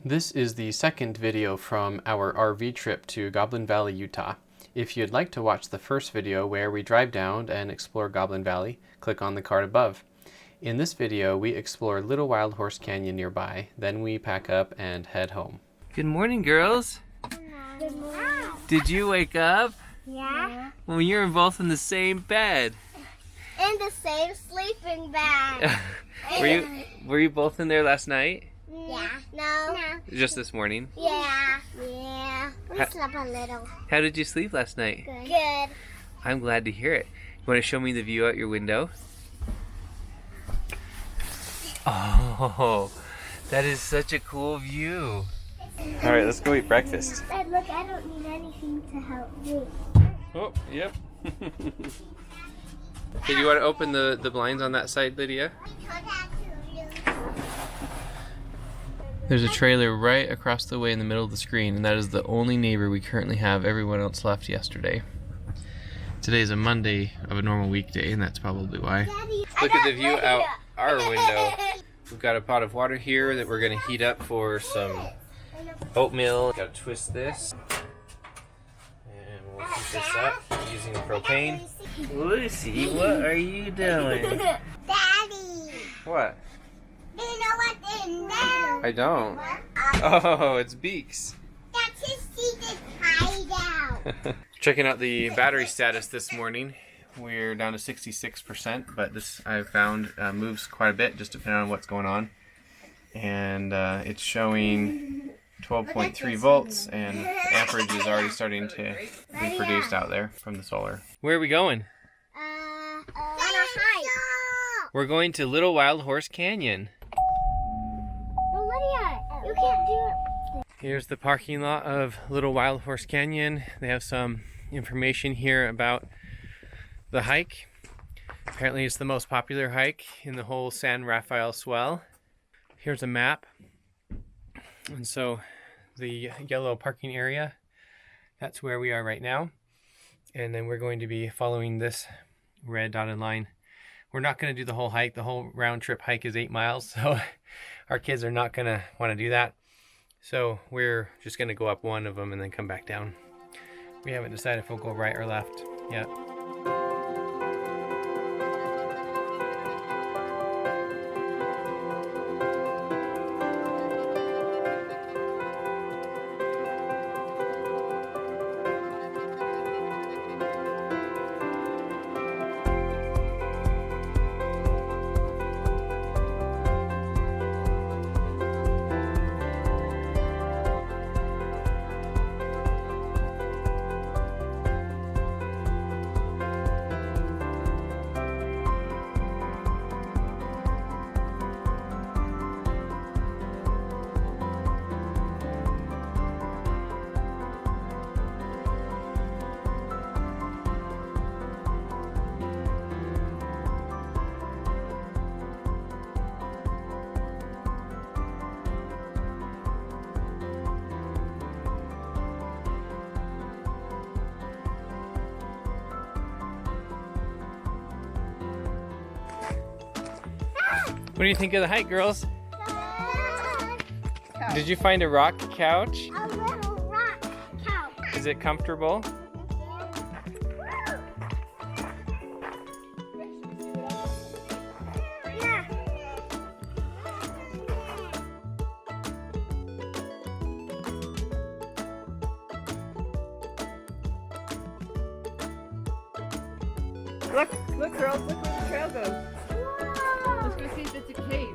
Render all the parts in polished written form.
This is the second video from our RV trip to Goblin Valley, Utah. If you'd like to watch the first video where we drive down and explore Goblin Valley, click on the card above. In this video, we explore Little Wild Horse Canyon nearby, then we pack up and head home. Good morning, girls. Good morning. Did you wake up? Yeah. Well, you're both in the same bed. In the same sleeping bag. Were you both in there last night? Yeah. No. Just this morning? Yeah. Yeah. We slept a little. How did you sleep last night? Good. I'm glad to hear it. You want to show me the view out your window? Oh, that is such a cool view. All right, let's go eat breakfast. Dad, look, I don't need anything to help you. Oh, yep. Did you want to open the blinds on that side, Lydia? There's a trailer right across the way in the middle of the screen, and that is the only neighbor we currently have. Everyone else left yesterday. Today is a Monday of a normal weekday, and that's probably why. Look at the view out our window. We've got a pot of water here that we're going to heat up for some oatmeal. Got to twist this, and we'll heat this up using propane. Lucy, what are you doing? Daddy. What? Do you know what's in there? I don't. Oh, it's Beaks. That's his secret hideout. Checking out the battery status this morning. We're down to 66%, but this I've found moves quite a bit just depending on what's going on. And it's showing 12.3 volts, and amperage is already starting to be produced out there from the solar. Where are we going? On a hike. We're going to Little Wild Horse Canyon. No, Lydia, you can't do it. Here's the parking lot of Little Wild Horse Canyon. They have some information here about the hike. Apparently it's the most popular hike in the whole San Rafael Swell. Here's a map. And so the yellow parking area, that's where we are right now. And then we're going to be following this red dotted line. We're not going to do the whole hike. The whole round trip hike is 8 miles. So our kids are not going to want to do that. So we're just going to go up one of them and then come back down. We haven't decided if we'll go right or left yet. What do you think of the hike, girls? Did you find a rock couch? A little rock couch. Is it comfortable? Yeah. Look, girls, look where the trail goes. Let's go see if it's a cave.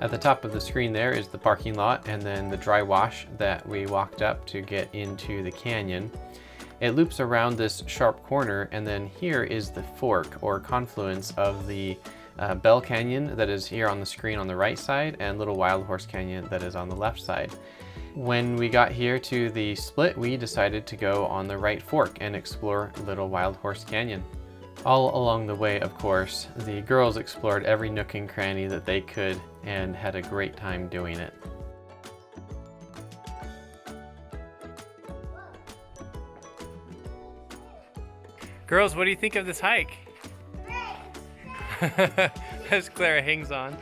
At the top of the screen there is the parking lot and then the dry wash that we walked up to get into the canyon. It loops around this sharp corner, and then here is the fork or confluence of the Bell Canyon that is here on the screen on the right side, and Little Wild Horse Canyon that is on the left side. When we got here to the split, we decided to go on the right fork and explore Little Wild Horse Canyon. All along the way, of course, the girls explored every nook and cranny that they could and had a great time doing it. Girls, what do you think of this hike? As Clara hangs on.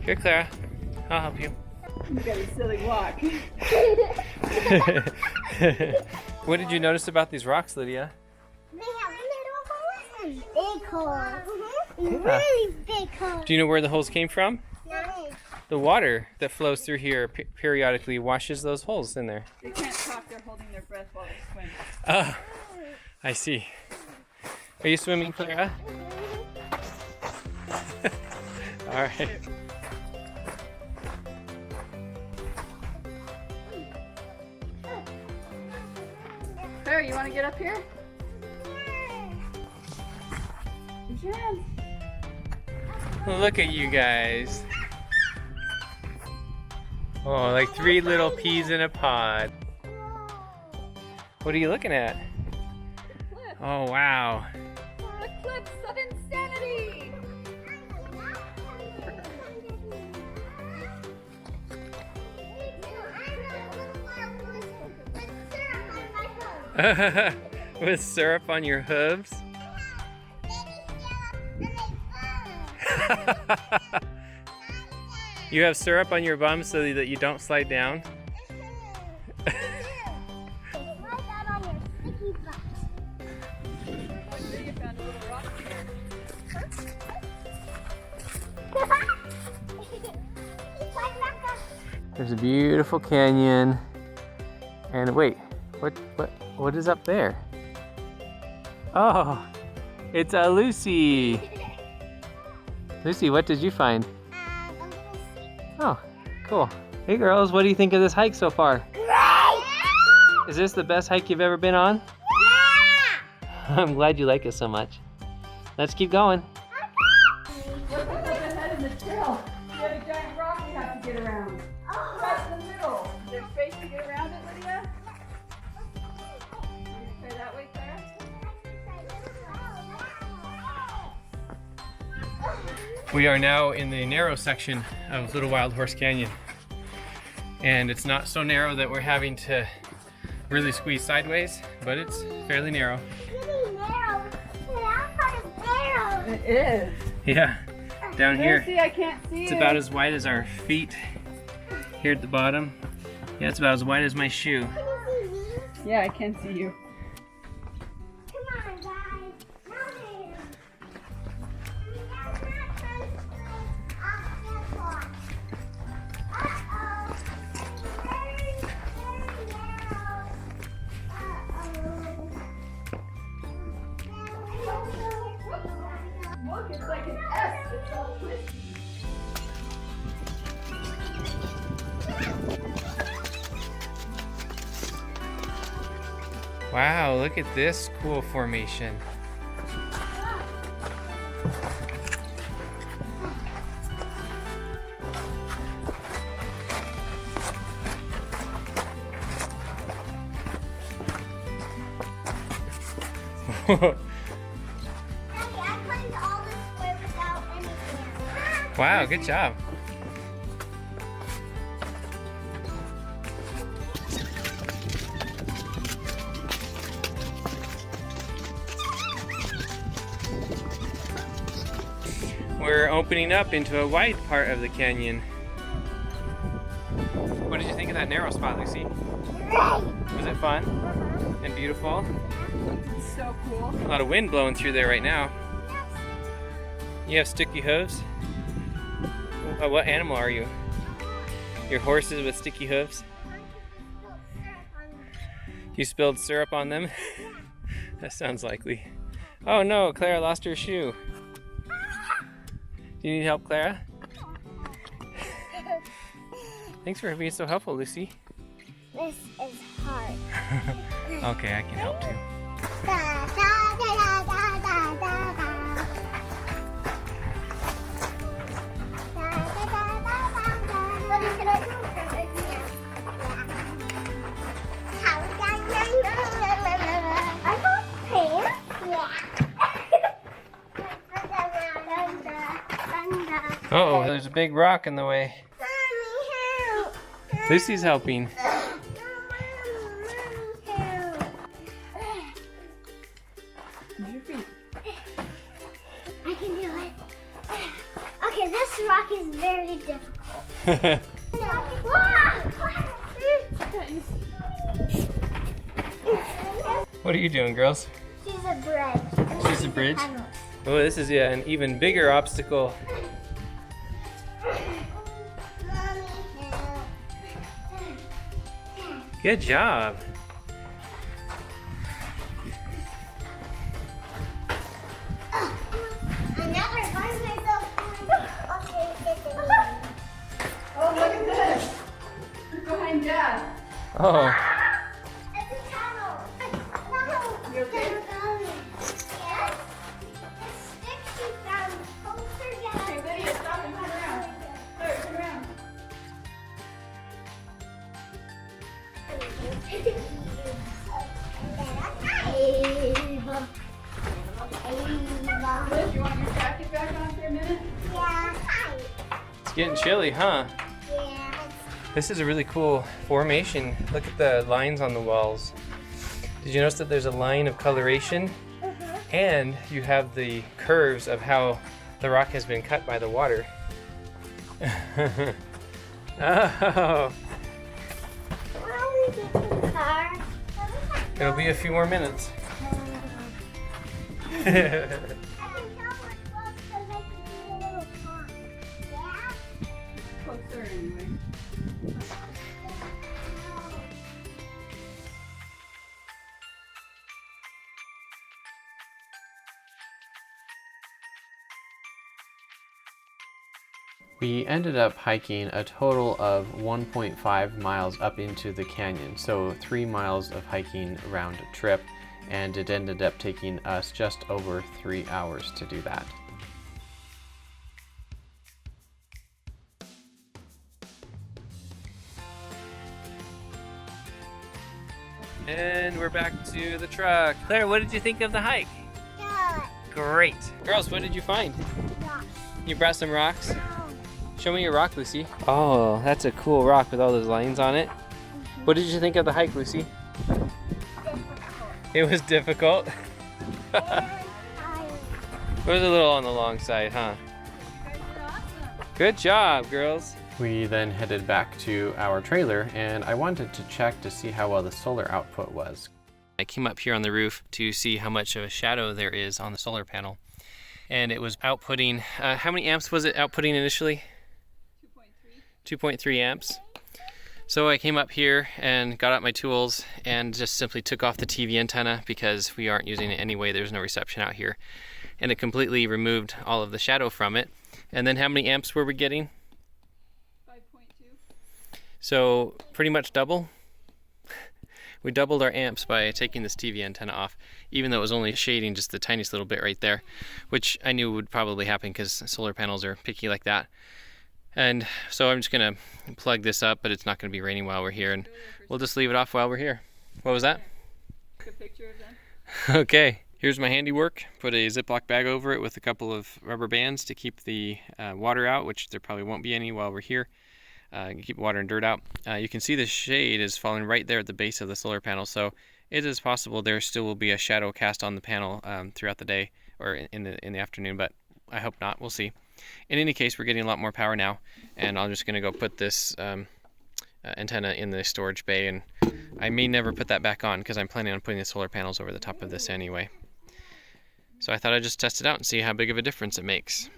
Here, Clara. I'll help you. You got a silly walk. What did you notice about these rocks, Lydia? They have little holes. Big holes. Yeah. Really big holes. Do you know where the holes came from? No. The water that flows through here periodically washes those holes in there. They can't talk, they're holding their breath while they swim. Oh, I see. Are you swimming, Clara? All right. Claire, you want to get up here? Yeah. Look at you guys. Oh, like 3 little peas in a pod. What are you looking at? Oh, wow. The cliffs of insanity! With syrup on your hooves? You have syrup on your bum so that you don't slide down? You found a little rock here. There's a beautiful canyon. And wait, what is up there? Oh, it's a Lucy. Lucy, what did you find? Oh, cool. Hey girls, what do you think of this hike so far? Is this the best hike you've ever been on? Yeah! I'm glad you like it so much. Let's keep going. Look what's up ahead in the trail. We have a giant rock we have to get around. Right in the middle. Is there space to get around it, Lydia? You try that way, Claire? We are now in the narrow section of Little Wild Horse Canyon. And it's not so narrow that we're having to really squeeze sideways, but it's fairly narrow. Really narrow. That part is narrow. It is. Yeah, down here. See, I can't see It's it. about as wide as our feet here at the bottom. Yeah, it's about as wide as my shoe. Can you see me? Yeah, I can see you. Come on, guys. Now there. We have not done off the clock. Uh-oh. Very, very narrow. Look, it's like an S. It's all twisty. Wow, look at this cool formation. Daddy, I climbed all this way without anything. Wow, good job. We're opening up into a wide part of the canyon. What did you think of that narrow spot, Lucy? Was it fun and beautiful? It's so cool. A lot of wind blowing through there right now. You have sticky hooves? What animal are you? Your horses with sticky hooves? You spilled syrup on them? That sounds likely. Oh no, Clara lost her shoe. Do you need help, Clara? Thanks for being so helpful, Lucy. This is hard. Okay, I can help too. Uh-oh, there's a big rock in the way. Lucy's helping. Use your feet. I can do it. Okay, this rock is very difficult. What are you doing, girls? She's a bridge. She's a bridge? Oh, this is an even bigger obstacle. Good job. Oh, look at this. You're behind Dad. Oh, You okay? Okay, Lydia, stop and turn around. There, turn around. Liz, you want your jacket back on for a minute? it's getting chilly, huh? This is a really cool formation. Look at the lines on the walls. Did you notice that there's a line of coloration? And you have the curves of how the rock has been cut by the water. Oh, it'll be a few more minutes. Closer anyway. We ended up hiking a total of 1.5 miles up into the canyon, so 3 miles of hiking round trip, and it ended up taking us just over 3 hours to do that. And we're back to the truck. Claire, what did you think of the hike? Great. Girls, what did you find? You brought some rocks? Show me your rock, Lucy. Oh, that's a cool rock with all those lines on it. What did you think of the hike, Lucy? It was difficult. It was a little on the long side, huh? Good job, girls. We then headed back to our trailer, and I wanted to check to see how well the solar output was. I came up here on the roof to see how much of a shadow there is on the solar panel. And it was outputting, how many amps was it outputting initially? 2.3 amps. So I came up here and got out my tools and just simply took off the TV antenna because we aren't using it anyway. There's no reception out here. And it completely removed all of the shadow from it. And then how many amps were we getting? 5.2. So pretty much double. We doubled our amps by taking this TV antenna off, even though it was only shading just the tiniest little bit right there, which I knew would probably happen because solar panels are picky like that. And so I'm just gonna plug this up, but it's not gonna be raining while we're here, and we'll just leave it off while we're here. What was that? Take a picture of them. Okay, here's my handiwork. Put a Ziploc bag over it with a couple of rubber bands to keep the water out, which there probably won't be any while we're here. Keep water and dirt out. You can see the shade is falling right there at the base of the solar panel, so it is possible there still will be a shadow cast on the panel throughout the day or in the afternoon, but I hope not. We'll see. In any case, we're getting a lot more power now, and I'm just going to go put this antenna in the storage bay, and I may never put that back on because I'm planning on putting the solar panels over the top of this anyway. So I thought I'd just test it out and see how big of a difference it makes.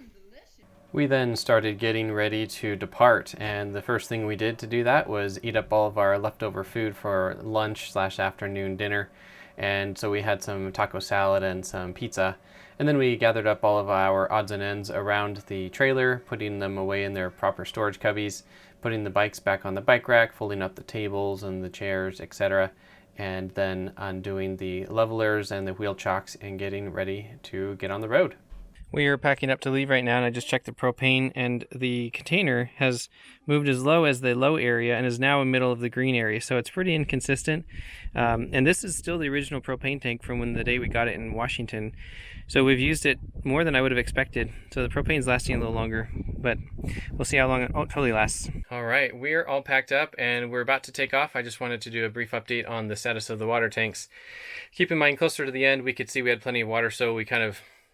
We then started getting ready to depart, and the first thing we did to do that was eat up all of our leftover food for lunch/afternoon dinner. And so we had some taco salad and some pizza. And then we gathered up all of our odds and ends around the trailer, putting them away in their proper storage cubbies, putting the bikes back on the bike rack, folding up the tables and the chairs, etc. And then undoing the levelers and the wheel chocks and getting ready to get on the road. We are packing up to leave right now, and I just checked the propane, and the container has moved as low as the low area and is now in the middle of the green area, so it's pretty inconsistent. And this is still the original propane tank from the day we got it in Washington. So we've used it more than I would have expected. So the propane's lasting a little longer, but we'll see how long it totally lasts. All right, we're all packed up and we're about to take off. I just wanted to do a brief update on the status of the water tanks. Keep in mind, closer to the end, we could see we had plenty of water, so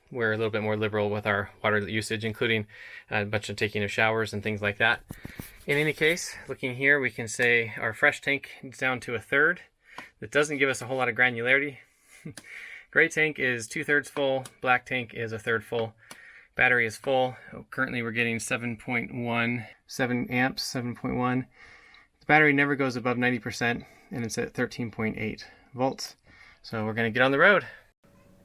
we're a little bit more liberal with our water usage, including a bunch of taking of showers and things like that. In any case, looking here, we can say our fresh tank is down to 1/3. That doesn't give us a whole lot of granularity. Gray tank is 2/3 full, black tank is 1/3 full. Battery is full. Currently we're getting 7 amps, 7.1. The battery never goes above 90%, and it's at 13.8 volts. So we're going to get on the road.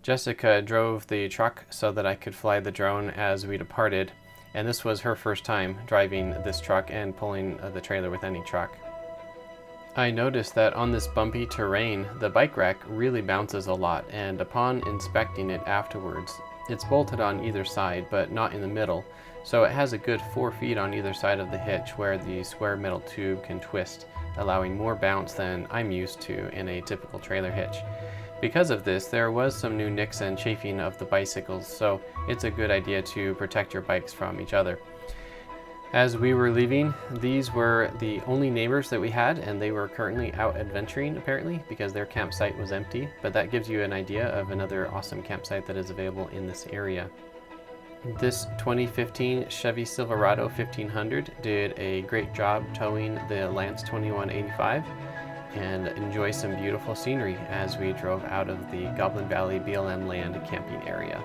Jessica drove the truck so that I could fly the drone as we departed, and this was her first time driving this truck and pulling the trailer with any truck. I noticed that on this bumpy terrain, the bike rack really bounces a lot, and upon inspecting it afterwards, it's bolted on either side but not in the middle, so it has a good 4 feet on either side of the hitch where the square metal tube can twist, allowing more bounce than I'm used to in a typical trailer hitch. Because of this, there was some new nicks and chafing of the bicycles, so it's a good idea to protect your bikes from each other. As we were leaving, these were the only neighbors that we had, and they were currently out adventuring apparently because their campsite was empty, but that gives you an idea of another awesome campsite that is available in this area. This 2015 Chevy Silverado 1500 did a great job towing the Lance 2185, and enjoy some beautiful scenery as we drove out of the Goblin Valley BLM land camping area.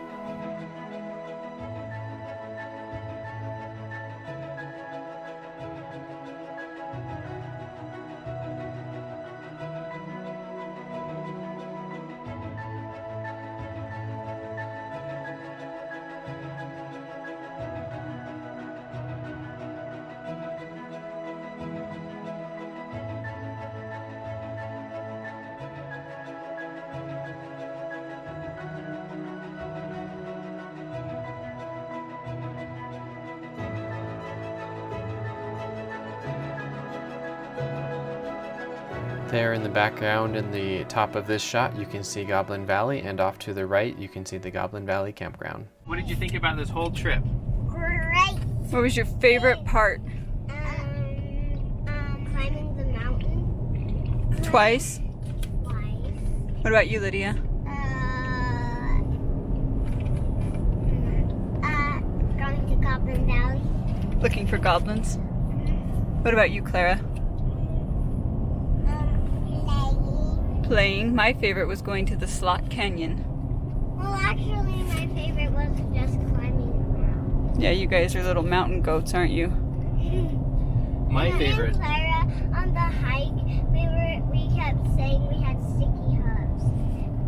There in the background in the top of this shot, you can see Goblin Valley, and off to the right, you can see the Goblin Valley campground. What did you think about this whole trip? Great. What was your favorite part? Climbing the mountain Twice? twice. What about you, Lydia? Going to Goblin Valley. Looking for goblins? What about you, Clara? Playing. My favorite was going to the Slot Canyon. Well, actually, my favorite was just climbing around. Yeah, you guys are little mountain goats, aren't you? My Me favorite. and Clara, on the hike, we kept saying we had sticky hooves.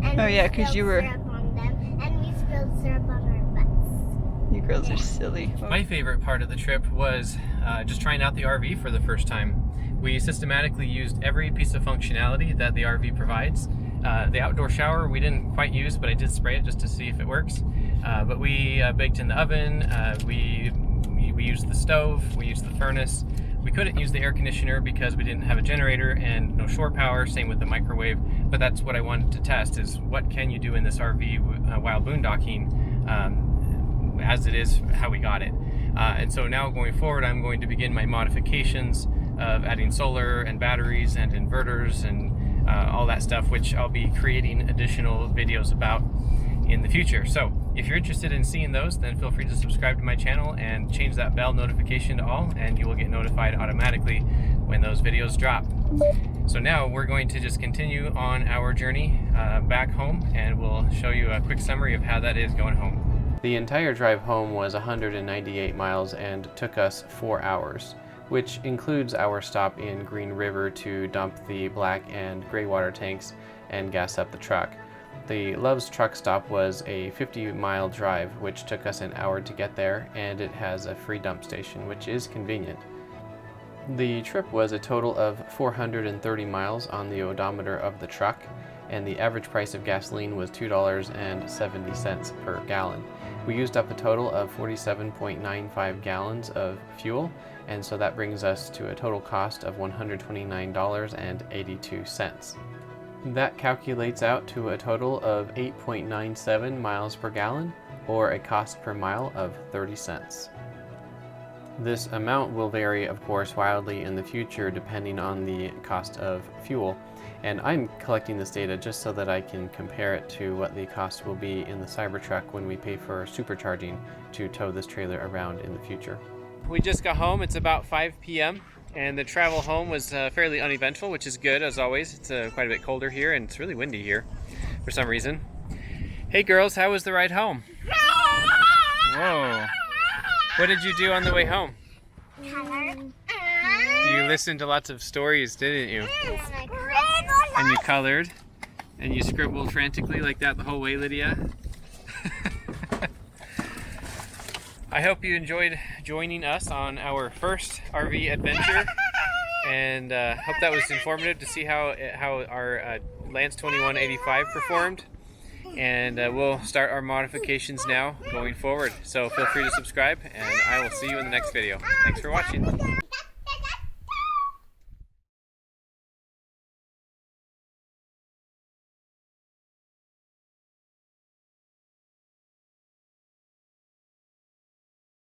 And Oh, we yeah, 'cause spilled you were- syrup on them, and we spilled syrup on our butts. You girls are silly. My favorite part of the trip was just trying out the RV for the first time. We systematically used every piece of functionality that the RV provides. The outdoor shower we didn't quite use, but I did spray it just to see if it works. But we baked in the oven, we used the stove, we used the furnace. We couldn't use the air conditioner because we didn't have a generator and no shore power, same with the microwave. But that's what I wanted to test, is what can you do in this RV while boondocking, as it is how we got it. And so now going forward, I'm going to begin my modifications of adding solar and batteries and inverters and all that stuff, which I'll be creating additional videos about in the future. So if you're interested in seeing those, then feel free to subscribe to my channel and change that bell notification to all, and you will get notified automatically when those videos drop. So now we're going to just continue on our journey back home, and we'll show you a quick summary of how that is going home. The entire drive home was 198 miles and took us 4 hours, which includes our stop in Green River to dump the black and gray water tanks and gas up the truck. The Love's truck stop was a 50-mile drive, which took us an hour to get there, and it has a free dump station, which is convenient. The trip was a total of 430 miles on the odometer of the truck, and the average price of gasoline was $2.70 per gallon. We used up a total of 47.95 gallons of fuel, and so that brings us to a total cost of $129.82. That calculates out to a total of 8.97 miles per gallon, or a cost per mile of 30 cents. This amount will vary, of course, wildly in the future depending on the cost of fuel, and I'm collecting this data just so that I can compare it to what the cost will be in the Cybertruck when we pay for supercharging to tow this trailer around in the future. We just got home. It's about 5 p.m. and the travel home was fairly uneventful, which is good as always. It's quite a bit colder here and it's really windy here for some reason. Hey girls, how was the ride home? Whoa. What did you do on the way home? Color. You listened to lots of stories, didn't you? And you colored and you scribbled frantically like that the whole way, Lydia. I hope you enjoyed joining us on our first RV adventure, and hope that was informative to see how our Lance 2185 performed. And we'll start our modifications now going forward. So feel free to subscribe, and I will see you in the next video. Thanks for watching.